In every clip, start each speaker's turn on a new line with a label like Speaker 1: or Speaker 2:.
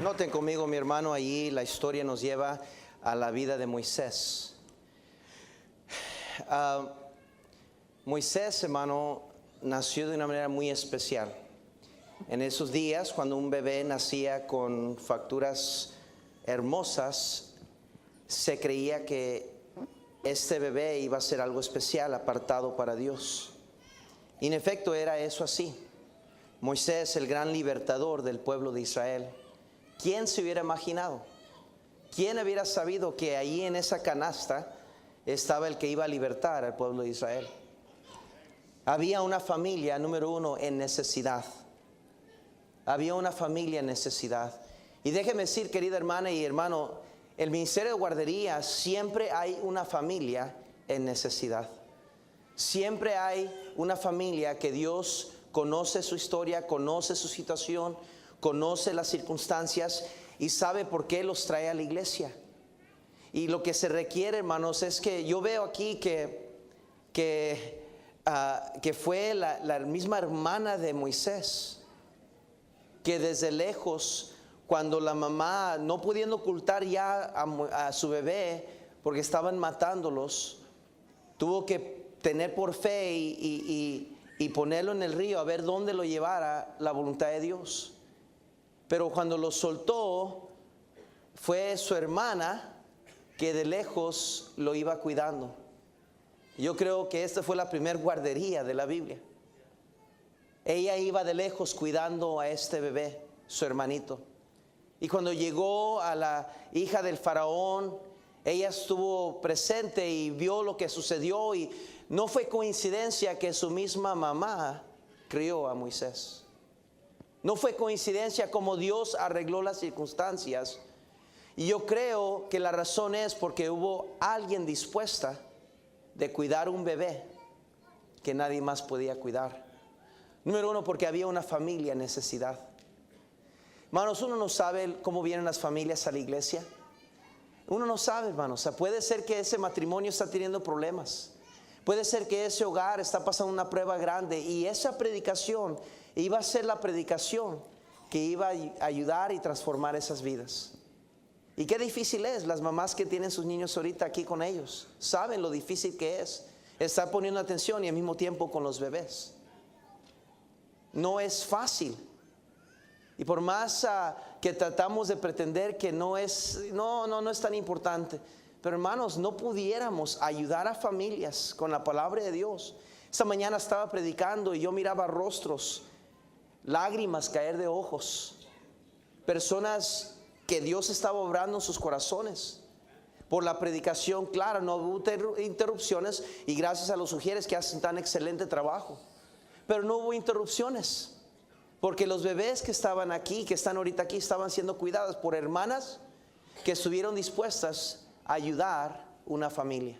Speaker 1: Noten conmigo, mi hermano, allí la historia nos lleva a la vida de Moisés. Moisés, hermano, nació de una manera muy especial. En esos días, cuando un bebé nacía con facturas hermosas, se creía que este bebé iba a ser algo especial, apartado para Dios. Y en efecto era eso así. Moisés, el gran libertador del pueblo de Israel. ¿Quién se hubiera imaginado? ¿Quién hubiera sabido que ahí en esa canasta estaba el que iba a libertar al pueblo de Israel? Había una familia, número uno, en necesidad. Había una familia en necesidad. Y déjeme decir, querida hermana y hermano, el ministerio de guardería siempre hay una familia en necesidad. Siempre hay una familia que Dios conoce su historia, conoce su situación, conoce las circunstancias y sabe por qué los trae a la iglesia. Y lo que se requiere, hermanos, es que yo veo aquí que fue la misma hermana de Moisés, que desde lejos, cuando la mamá, no pudiendo ocultar ya a su bebé porque estaban matándolos, tuvo que tener por fe y ponerlo en el río a ver dónde lo llevara la voluntad de Dios. Pero cuando lo soltó, fue su hermana que de lejos lo iba cuidando. Yo creo que esta fue la primer guardería de la Biblia. Ella iba de lejos cuidando a este bebé, su hermanito. Y cuando llegó a la hija del faraón, ella estuvo presente y vio lo que sucedió. Y no fue coincidencia que su misma mamá crió a Moisés. No fue coincidencia como Dios arregló las circunstancias. Y yo creo que la razón es porque hubo alguien dispuesta de cuidar un bebé que nadie más podía cuidar. Número uno, porque había una familia en necesidad. Hermanos, uno no sabe cómo vienen las familias a la iglesia. Uno no sabe, hermanos. O sea, puede ser que ese matrimonio está teniendo problemas. Puede ser que ese hogar está pasando una prueba grande. Y esa predicación iba a ser la predicación que iba a ayudar y transformar esas vidas. Y qué difícil es. Las mamás que tienen sus niños ahorita aquí con ellos saben lo difícil que es estar poniendo atención y al mismo tiempo con los bebés. No es fácil. Y por más que tratamos de pretender que no es tan importante, pero hermanos, no pudiéramos ayudar a familias con la palabra de Dios. Esta mañana estaba predicando y yo miraba rostros, lágrimas caer de ojos, personas que Dios estaba obrando en sus corazones por la predicación. Claro, no hubo interrupciones y gracias a los sugieres que hacen tan excelente trabajo, pero no hubo interrupciones porque los bebés que estaban aquí, que están ahorita aquí, estaban siendo cuidados por hermanas que estuvieron dispuestas a ayudar una familia.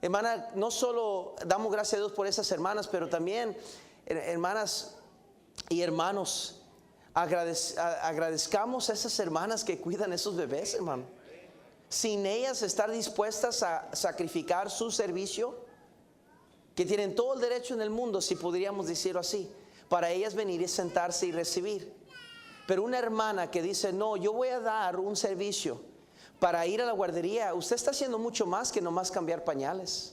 Speaker 1: Hermana, no solo damos gracias a Dios por esas hermanas, pero también, hermanas y hermanos, agradezcamos a esas hermanas que cuidan esos bebés, hermano. Sin ellas estar dispuestas a sacrificar su servicio, que tienen todo el derecho en el mundo, si podríamos decirlo así, para ellas venir y sentarse y recibir. Pero una hermana que dice, no, yo voy a dar un servicio para ir a la guardería. Usted está haciendo mucho más que nomás cambiar pañales.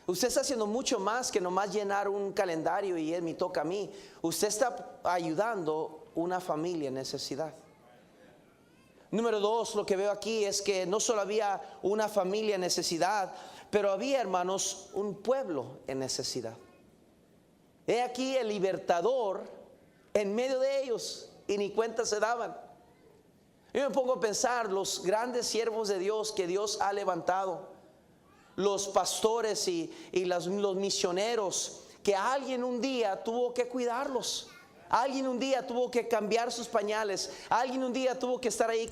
Speaker 1: Usted está haciendo mucho más que nomás llenar un calendario y me toca a mí. Usted está ayudando una familia en necesidad. Número dos, lo que veo aquí es que no solo había una familia en necesidad, pero había, hermanos, un pueblo en necesidad. He aquí el libertador en medio de ellos y ni cuenta se daban. Yo me pongo a pensar los grandes siervos de Dios que Dios ha levantado, los pastores y los misioneros, que alguien un día tuvo que cuidarlos. Alguien un día tuvo que cambiar sus pañales. Alguien un día tuvo que estar ahí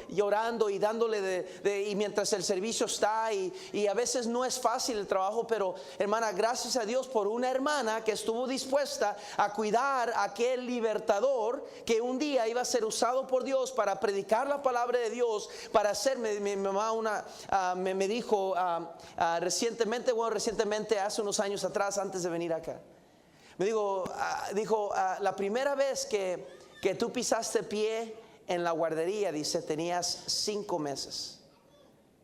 Speaker 1: llorando y dándole y mientras el servicio está y a veces no es fácil el trabajo, pero hermana, gracias a Dios por una hermana que estuvo dispuesta a cuidar a aquel libertador que un día iba a ser usado por Dios para predicar la palabra de Dios, para hacer. Mi mamá me dijo recientemente, hace unos años atrás, antes de venir acá, me dijo, la primera vez que tú pisaste pie en la guardería, dice, tenías 5 meses.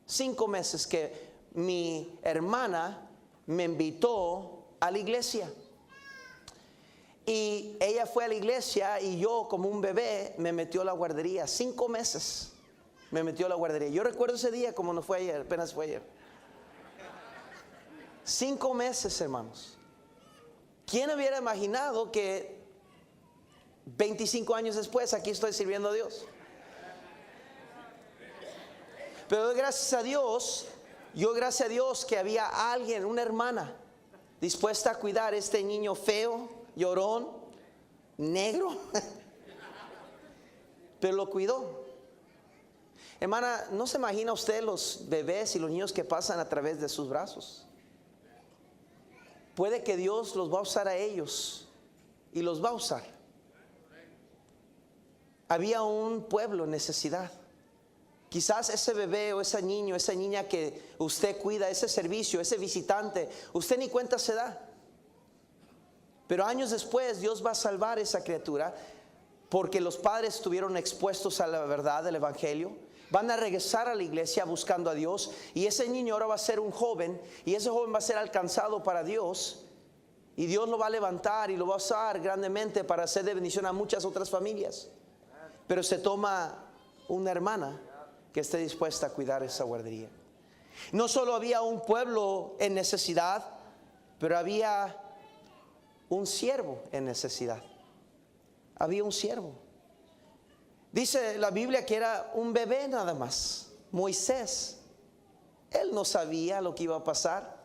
Speaker 1: 5 meses que mi hermana me invitó a la iglesia. Y ella fue a la iglesia y yo, como un bebé, me metió a la guardería. 5 meses me metió a la guardería. Yo recuerdo ese día como no fue ayer, apenas fue ayer. 5 meses, hermanos. ¿Quién hubiera imaginado que 25 años después aquí estoy sirviendo a Dios? Pero doy gracias a Dios. Yo gracias a Dios que había alguien, una hermana, dispuesta a cuidar a este niño feo, llorón, negro. Pero lo cuidó. Hermana, ¿no se imagina usted los bebés y los niños que pasan a través de sus brazos? Puede que Dios los va a usar a ellos y los va a usar. Había un pueblo en necesidad. Quizás ese bebé o ese niño, esa niña que usted cuida, ese servicio, ese visitante, usted ni cuenta se da. Pero años después Dios va a salvar a esa criatura porque los padres estuvieron expuestos a la verdad del evangelio. Van a regresar a la iglesia buscando a Dios, y ese niño ahora va a ser un joven, y ese joven va a ser alcanzado para Dios, y Dios lo va a levantar y lo va a usar grandemente para hacer de bendición a muchas otras familias. Pero se toma una hermana que esté dispuesta a cuidar esa guardería. No solo había un pueblo en necesidad, pero había un siervo en necesidad. Había un siervo. Dice la Biblia que era un bebé nada más, Moisés. Él no sabía lo que iba a pasar.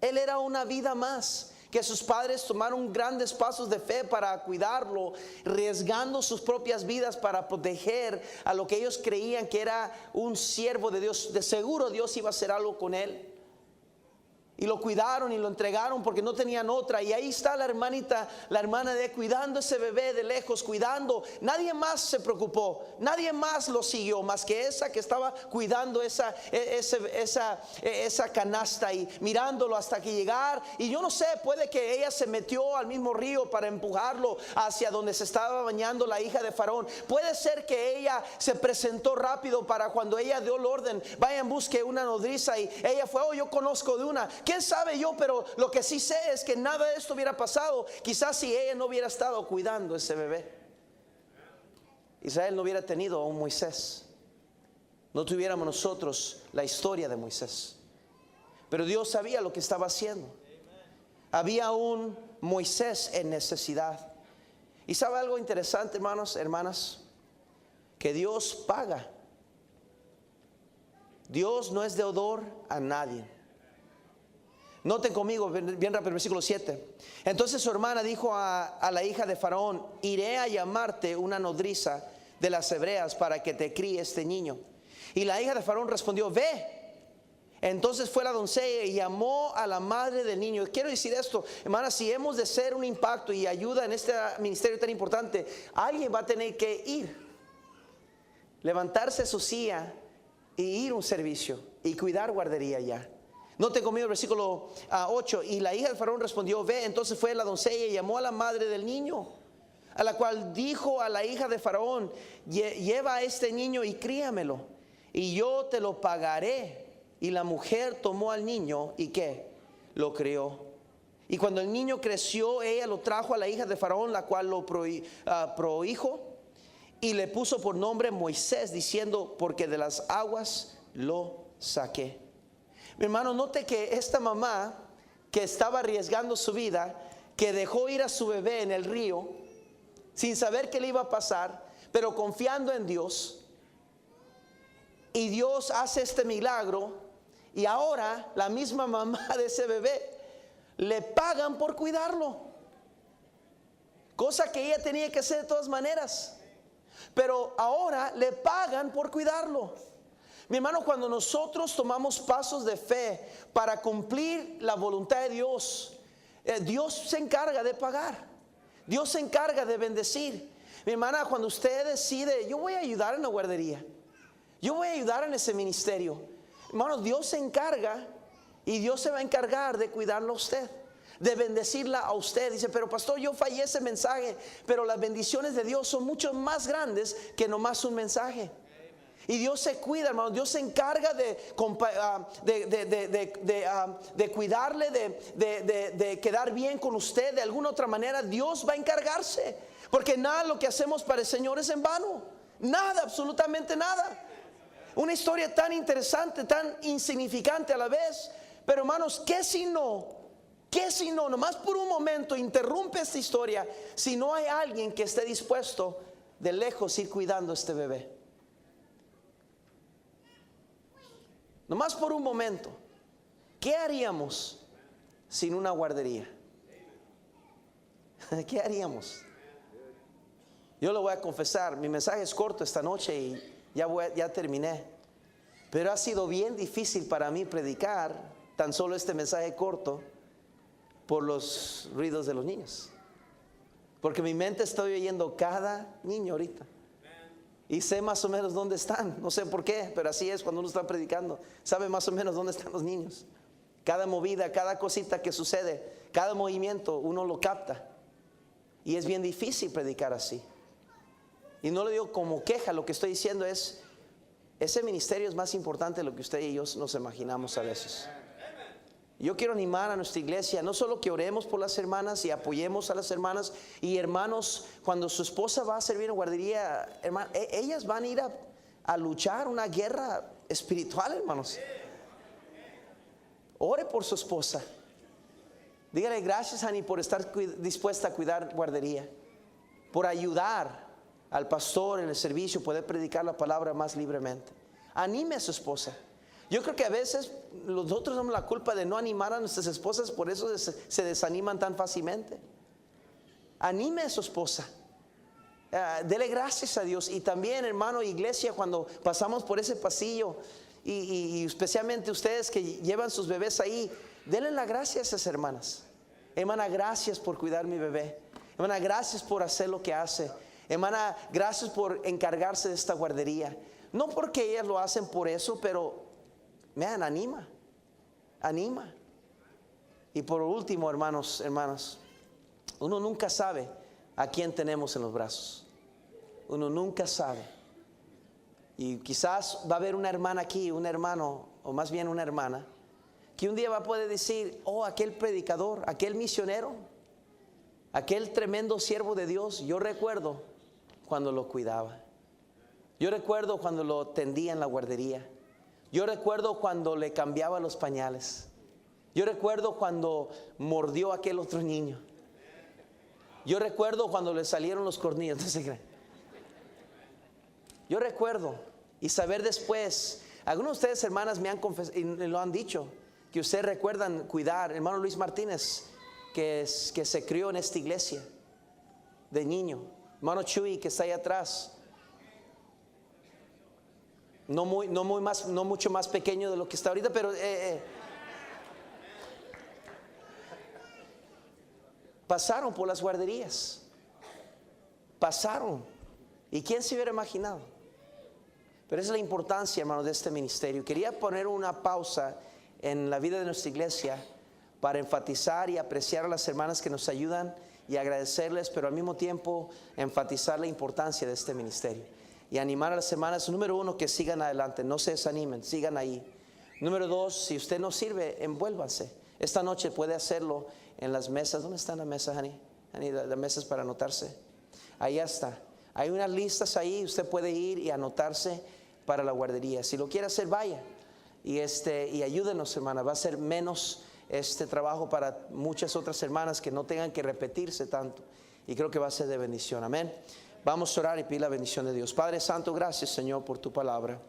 Speaker 1: Él era una vida más, que sus padres tomaron grandes pasos de fe para cuidarlo, arriesgando sus propias vidas para proteger a lo que ellos creían que era un siervo de Dios. De seguro Dios iba a hacer algo con él. Y lo cuidaron y lo entregaron porque no tenían otra. Y ahí está la hermanita, la hermana de cuidando ese bebé de lejos, cuidando. Nadie más se preocupó, nadie más lo siguió más que esa que estaba cuidando esa canasta y mirándolo hasta que llegara. Y yo no sé, puede que ella se metió al mismo río para empujarlo hacia donde se estaba bañando la hija de Faraón. Puede ser que ella se presentó rápido para cuando ella dio el orden, vayan busque una nodriza, y ella fue, oh, yo conozco de una. ¿Quién sabe yo? Pero lo que sí sé es que nada de esto hubiera pasado quizás si ella no hubiera estado cuidando ese bebé. Israel no hubiera tenido a un Moisés. No tuviéramos nosotros la historia de Moisés. Pero Dios sabía lo que estaba haciendo. Había un Moisés en necesidad. Y sabe algo interesante, hermanos, hermanas, que Dios paga. Dios no es deudor a nadie. Noten conmigo bien rápido el versículo 7. Entonces su hermana dijo a la hija de Faraón: iré a llamarte una nodriza de las hebreas para que te críe este niño. Y la hija de Faraón respondió: ve. Entonces fue la doncella y llamó a la madre del niño. Quiero decir esto, hermanas, si hemos de ser un impacto y ayuda en este ministerio tan importante, alguien va a tener que ir, levantarse su silla y ir a un servicio y cuidar guardería ya. Noten conmigo el versículo 8. Y la hija de Faraón respondió: ve. Entonces fue la doncella y llamó a la madre del niño, a la cual dijo a la hija de Faraón: lleva a este niño y críamelo, y yo te lo pagaré. Y la mujer tomó al niño y ¿qué? Lo crió. Y cuando el niño creció, ella lo trajo a la hija de Faraón, la cual lo prohijo, y le puso por nombre Moisés, diciendo: porque de las aguas lo saqué. Mi hermano, note que esta mamá que estaba arriesgando su vida, que dejó ir a su bebé en el río sin saber qué le iba a pasar, pero confiando en Dios, y Dios hace este milagro, y ahora la misma mamá de ese bebé le pagan por cuidarlo, cosa que ella tenía que hacer de todas maneras, pero ahora le pagan por cuidarlo. Mi hermano, cuando nosotros tomamos pasos de fe para cumplir la voluntad de Dios, Dios se encarga de pagar. Dios se encarga de bendecir. Mi hermana, cuando usted decide: yo voy a ayudar en la guardería, yo voy a ayudar en ese ministerio, hermano, Dios se encarga, y Dios se va a encargar de cuidarlo a usted. de bendecirla a usted. Dice, pero pastor, yo fallé ese mensaje, pero las bendiciones de Dios son mucho más grandes que nomás un mensaje. Y Dios se cuida, hermano. Dios se encarga de cuidarle, de quedar bien con usted. De alguna otra manera Dios va a encargarse, porque nada lo que hacemos para el Señor es en vano. Nada, absolutamente nada. Una historia tan interesante, tan insignificante a la vez. Pero hermanos, ¿qué si no? Nomás por un momento interrumpe esta historia si no hay alguien que esté dispuesto de lejos ir cuidando a este bebé? Nomás por un momento, ¿qué haríamos sin una guardería? ¿Qué haríamos? Yo lo voy a confesar, mi mensaje es corto esta noche y ya terminé. Pero ha sido bien difícil para mí predicar tan solo este mensaje corto por los ruidos de los niños. Porque mi mente estoy oyendo cada niño ahorita. Y sé más o menos dónde están. No sé por qué, pero así es cuando uno está predicando. Sabe más o menos dónde están los niños. Cada movida, cada cosita que sucede, cada movimiento, uno lo capta. Y es bien difícil predicar así. Y no lo digo como queja, lo que estoy diciendo es, ese ministerio es más importante de lo que usted y yo nos imaginamos a veces. Yo quiero animar a nuestra iglesia, no solo que oremos por las hermanas y apoyemos a las hermanas y hermanos, cuando su esposa va a servir en guardería, hermano, ellas van a ir a luchar una guerra espiritual, hermanos. Ore por su esposa. Dígale gracias, Ani, por estar dispuesta a cuidar guardería, por ayudar al pastor en el servicio, poder predicar la palabra más libremente. Anime a su esposa. Yo creo que a veces nosotros tenemos la culpa de no animar a nuestras esposas, por eso se desaniman tan fácilmente. Anime a su esposa. Dele gracias a Dios. Y también, hermano, iglesia, cuando pasamos por ese pasillo y especialmente ustedes que llevan sus bebés ahí, denle las gracias a esas hermanas. Hermana, gracias por cuidar mi bebé. Hermana, gracias por hacer lo que hace. Hermana, gracias por encargarse de esta guardería. No porque ellas lo hacen por eso, pero anima. Y por último, hermanos, uno nunca sabe a quién tenemos en los brazos. Uno nunca sabe. Y quizás va a haber una hermana aquí, un hermano, o más bien una hermana, que un día va a poder decir, oh, aquel predicador, aquel misionero, aquel tremendo siervo de Dios, yo recuerdo cuando lo cuidaba. Yo recuerdo cuando lo tendía en la guardería. Yo recuerdo cuando le cambiaba los pañales. Yo recuerdo cuando mordió a aquel otro niño. Yo recuerdo cuando le salieron los cornillos. No se creen. Yo recuerdo y saber después. Algunos de ustedes, hermanas, me han confesado y lo han dicho, que ustedes recuerdan cuidar. Hermano Luis Martínez, que se crió en esta iglesia de niño. Hermano Chuy, que está ahí atrás. No mucho más pequeño de lo que está ahorita, pero pasaron por las guarderías. Pasaron. ¿Y quién se hubiera imaginado? Pero esa es la importancia, hermanos, de este ministerio. Quería poner una pausa en la vida de nuestra iglesia para enfatizar y apreciar a las hermanas que nos ayudan y agradecerles, pero al mismo tiempo enfatizar la importancia de este ministerio. Y animar a las hermanas, número uno, que sigan adelante, no se desanimen, sigan ahí. Número dos, si usted no sirve, envuélvanse. Esta noche puede hacerlo en las mesas. ¿Dónde están las mesas, Hani? Hani, las mesas para anotarse. Ahí está. Hay unas listas ahí, usted puede ir y anotarse para la guardería. Si lo quiere hacer, vaya. Y ayúdenos, hermana. Va a ser menos trabajo para muchas otras hermanas que no tengan que repetirse tanto. Y creo que va a ser de bendición. Amén. Vamos a orar y pedir la bendición de Dios. Padre Santo, gracias, Señor, por tu palabra.